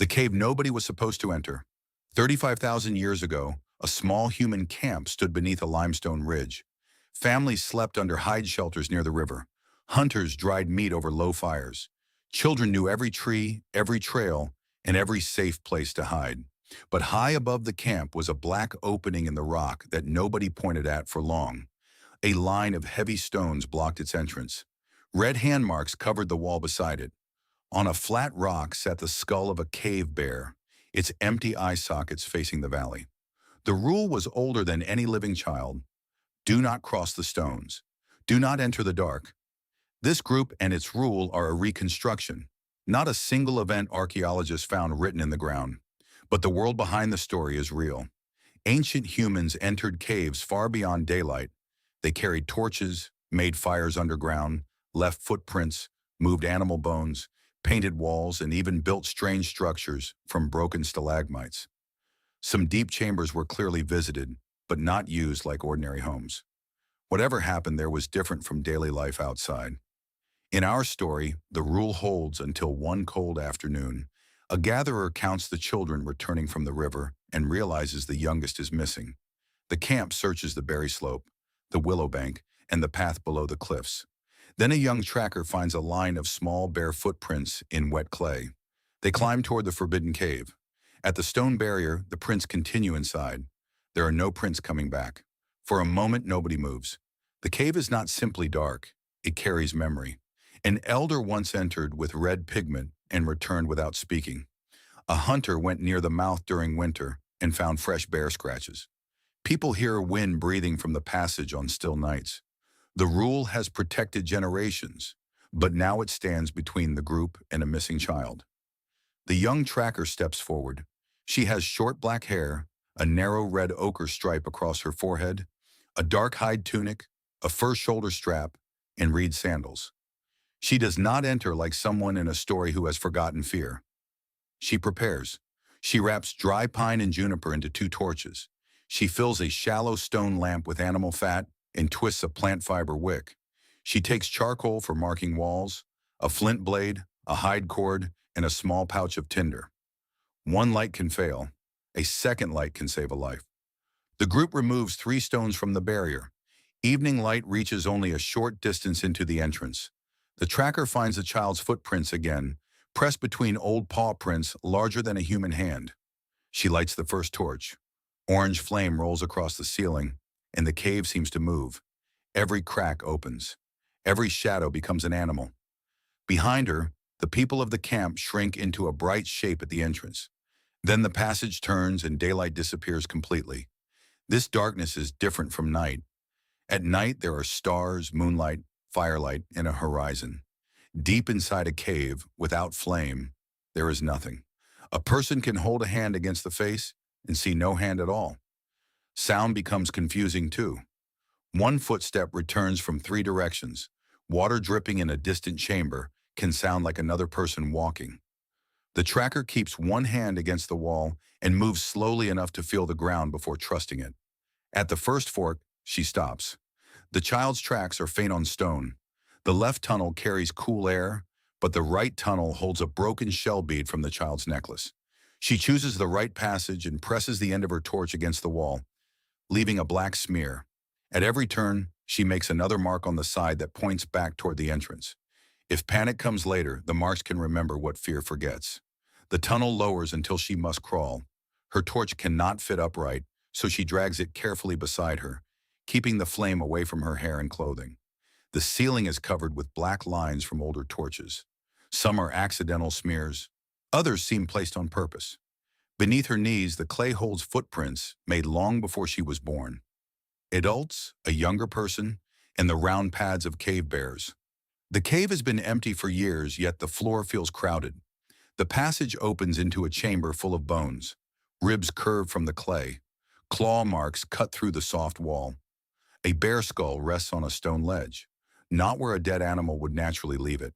The cave nobody was supposed to enter. 35,000 years ago, a small human camp stood beneath a limestone ridge. Families slept under hide shelters near the river. Hunters dried meat over low fires. Children knew every tree, every trail, and every safe place to hide. But high above the camp was a black opening in the rock that nobody pointed at for long. A line of heavy stones blocked its entrance. Red hand marks covered the wall beside it. On a flat rock sat the skull of a cave bear, its empty eye sockets facing the valley. The rule was older than any living child. Do not cross the stones. Do not enter the dark. This group and its rule are a reconstruction, not a single event archaeologists found written in the ground. But the world behind the story is real. Ancient humans entered caves far beyond daylight. They carried torches, made fires underground, left footprints, moved animal bones, painted walls, and even built strange structures from broken stalagmites. Some deep chambers were clearly visited, but not used like ordinary homes. Whatever happened there was different from daily life outside. In our story, the rule holds until one cold afternoon. A gatherer counts the children returning from the river and realizes the youngest is missing. The camp searches the berry slope, the willow bank, and the path below the cliffs. Then a young tracker finds a line of small bare footprints in wet clay. They climb toward the forbidden cave. At the stone barrier, the prints continue inside. There are no prints coming back. For a moment, nobody moves. The cave is not simply dark. It carries memory. An elder once entered with red pigment and returned without speaking. A hunter went near the mouth during winter and found fresh bear scratches. People hear wind breathing from the passage on still nights. The rule has protected generations, but now it stands between the group and a missing child. The young tracker steps forward. She has short black hair, a narrow red ochre stripe across her forehead, a dark hide tunic, a fur shoulder strap, and reed sandals. She does not enter like someone in a story who has forgotten fear. She prepares. She wraps dry pine and juniper into two torches. She fills a shallow stone lamp with animal fat and twists a plant fiber wick. She takes charcoal for marking walls, a flint blade, a hide cord, and a small pouch of tinder. One light can fail. A second light can save a life. The group removes 3 stones from the barrier. Evening light reaches only a short distance into the entrance. The tracker finds the child's footprints again, pressed between old paw prints larger than a human hand. She lights the first torch. Orange flame rolls across the ceiling, and the cave seems to move. Every crack opens. Every shadow becomes an animal. Behind her, the people of the camp shrink into a bright shape at the entrance. Then the passage turns and daylight disappears completely. This darkness is different from night. At night, there are stars, moonlight, firelight, and a horizon. Deep inside a cave, without flame, there is nothing. A person can hold a hand against the face and see no hand at all. Sound becomes confusing too. One footstep returns from 3 directions. Water dripping in a distant chamber can sound like another person walking. The tracker keeps one hand against the wall and moves slowly enough to feel the ground before trusting it. At the first fork, she stops. The child's tracks are faint on stone. The left tunnel carries cool air, but the right tunnel holds a broken shell bead from the child's necklace. She chooses the right passage and presses the end of her torch against the wall, leaving a black smear. At every turn, she makes another mark on the side that points back toward the entrance. If panic comes later, the marks can remember what fear forgets. The tunnel lowers until she must crawl. Her torch cannot fit upright, so she drags it carefully beside her, keeping the flame away from her hair and clothing. The ceiling is covered with black lines from older torches. Some are accidental smears. Others seem placed on purpose. Beneath her knees, the clay holds footprints made long before she was born. Adults, a younger person, and the round pads of cave bears. The cave has been empty for years, yet the floor feels crowded. The passage opens into a chamber full of bones. Ribs curve from the clay. Claw marks cut through the soft wall. A bear skull rests on a stone ledge, not where a dead animal would naturally leave it.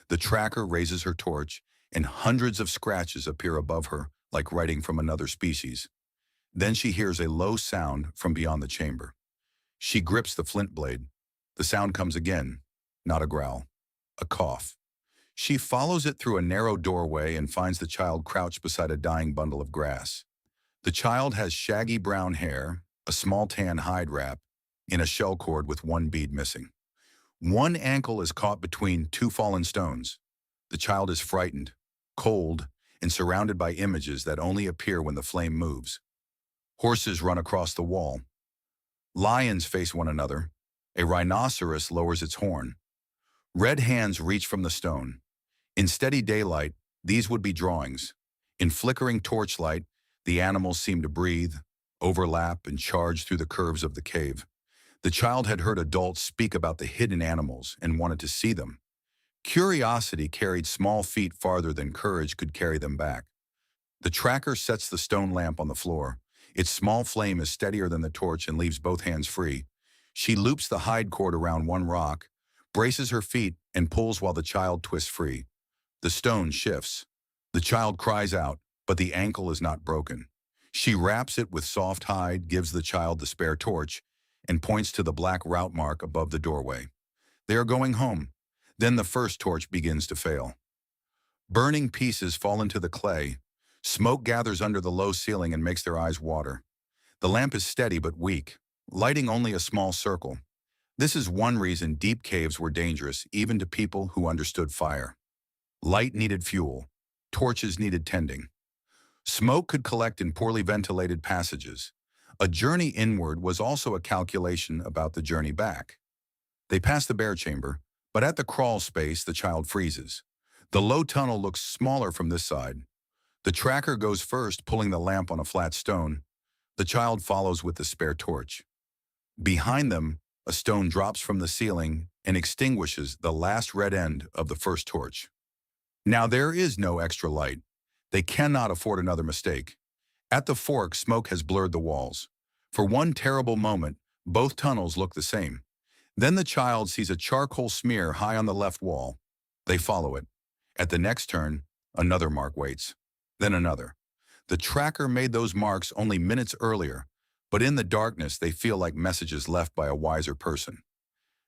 The tracker raises her torch, and hundreds of scratches appear above her, like writing from another species. Then she hears a low sound from beyond the chamber. She grips the flint blade. The sound comes again, not a growl, a cough. She follows it through a narrow doorway and finds the child crouched beside a dying bundle of grass. The child has shaggy brown hair, a small tan hide wrap, and a shell cord with one bead missing. One ankle is caught between two fallen stones. The child is frightened, cold, and surrounded by images that only appear when the flame moves. Horses run across the wall. Lions face one another. A rhinoceros lowers its horn. Red hands reach from the stone. In steady daylight, these would be drawings. In flickering torchlight, the animals seem to breathe, overlap, and charge through the curves of the cave. The child had heard adults speak about the hidden animals and wanted to see them. Curiosity carried small feet farther than courage could carry them back. The tracker sets the stone lamp on the floor. Its small flame is steadier than the torch and leaves both hands free. She loops the hide cord around one rock, braces her feet, and pulls while the child twists free. The stone shifts. The child cries out, but the ankle is not broken. She wraps it with soft hide, gives the child the spare torch, and points to the black route mark above the doorway. They are going home. Then the first torch begins to fail. Burning pieces fall into the clay. Smoke gathers under the low ceiling and makes their eyes water. The lamp is steady but weak, lighting only a small circle. This is one reason deep caves were dangerous, even to people who understood fire. Light needed fuel. Torches needed tending. Smoke could collect in poorly ventilated passages. A journey inward was also a calculation about the journey back. They pass the bear chamber, but at the crawl space, the child freezes. The low tunnel looks smaller from this side. The tracker goes first, pulling the lamp on a flat stone. The child follows with the spare torch. Behind them, a stone drops from the ceiling and extinguishes the last red end of the first torch. Now there is no extra light. They cannot afford another mistake. At the fork, smoke has blurred the walls. For one terrible moment, both tunnels look the same. Then the child sees a charcoal smear high on the left wall. They follow it. At the next turn, another mark waits. Then another. The tracker made those marks only minutes earlier, but in the darkness they feel like messages left by a wiser person.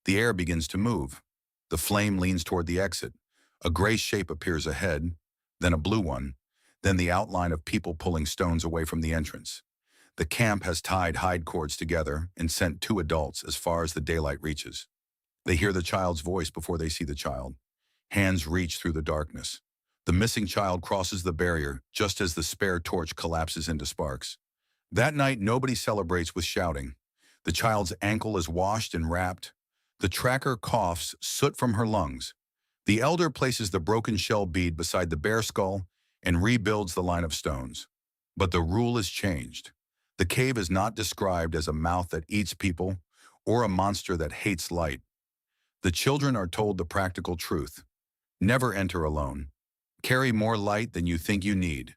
The air begins to move. The flame leans toward the exit. A gray shape appears ahead, then a blue one, then the outline of people pulling stones away from the entrance. The camp has tied hide cords together and sent two adults as far as the daylight reaches. They hear the child's voice before they see the child. Hands reach through the darkness. The missing child crosses the barrier just as the spare torch collapses into sparks. That night, nobody celebrates with shouting. The child's ankle is washed and wrapped. The tracker coughs soot from her lungs. The elder places the broken shell bead beside the bear skull and rebuilds the line of stones. But the rule is changed. The cave is not described as a mouth that eats people or a monster that hates light. The children are told the practical truth. Never enter alone. Carry more light than you think you need.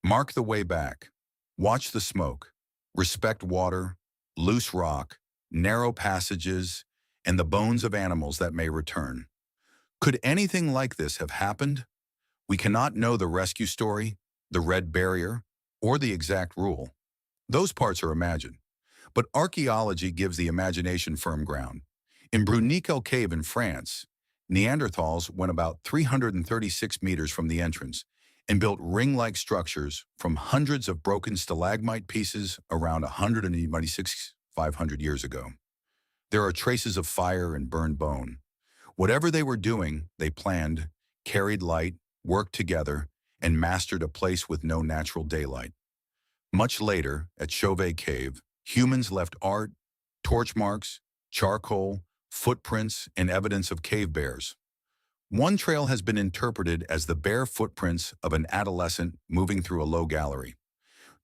Mark the way back. Watch the smoke. Respect water, loose rock, narrow passages, and the bones of animals that may return. Could anything like this have happened? We cannot know the rescue story, the red barrier, or the exact rule. Those parts are imagined. But archaeology gives the imagination firm ground. In Bruniquel Cave in France, Neanderthals went about 336 meters from the entrance and built ring-like structures from hundreds of broken stalagmite pieces around 500 years ago. There are traces of fire and burned bone. Whatever they were doing, they planned, carried light, worked together, and mastered a place with no natural daylight. Much later, at Chauvet Cave, humans left art, torch marks, charcoal, footprints, and evidence of cave bears. One trail has been interpreted as the bare footprints of an adolescent moving through a low gallery.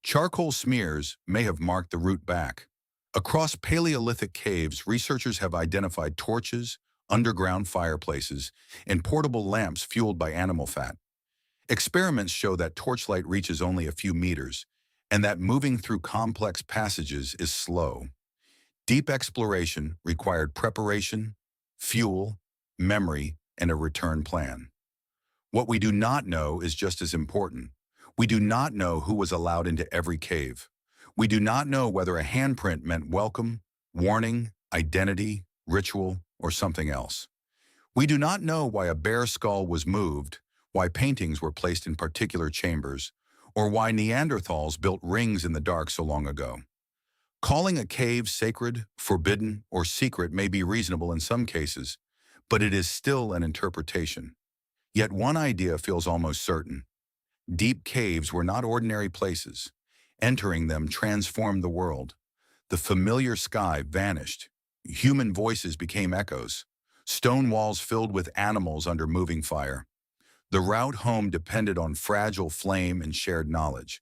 Charcoal smears may have marked the route back. Across Paleolithic caves, researchers have identified torches, underground fireplaces, and portable lamps fueled by animal fat. Experiments show that torchlight reaches only a few meters, and that moving through complex passages is slow. Deep exploration required preparation, fuel, memory, and a return plan. What we do not know is just as important. We do not know who was allowed into every cave. We do not know whether a handprint meant welcome, warning, identity, ritual, or something else. We do not know why a bear skull was moved, why paintings were placed in particular chambers, or why Neanderthals built rings in the dark so long ago. Calling a cave sacred, forbidden, or secret may be reasonable in some cases, but it is still an interpretation. Yet one idea feels almost certain. Deep caves were not ordinary places. Entering them transformed the world. The familiar sky vanished. Human voices became echoes. Stone walls filled with animals under moving fire. The route home depended on fragile flame and shared knowledge.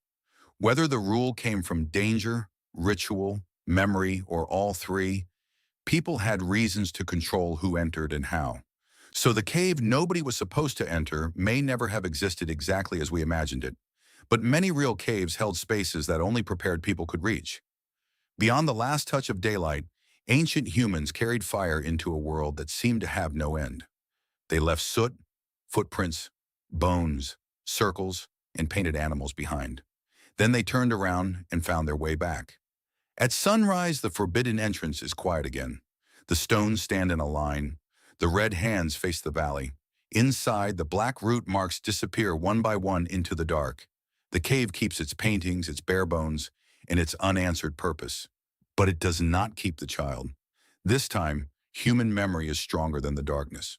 Whether the rule came from danger, ritual, memory, or all three, people had reasons to control who entered and how. So the cave nobody was supposed to enter may never have existed exactly as we imagined it, but many real caves held spaces that only prepared people could reach. Beyond the last touch of daylight, ancient humans carried fire into a world that seemed to have no end. They left soot, footprints, bones, circles, and painted animals behind. Then they turned around and found their way back. At sunrise, the forbidden entrance is quiet again. The stones stand in a line. The red hands face the valley. Inside, the black root marks disappear one by one into the dark. The cave keeps its paintings, its bare bones, and its unanswered purpose. But it does not keep the child. This time, human memory is stronger than the darkness.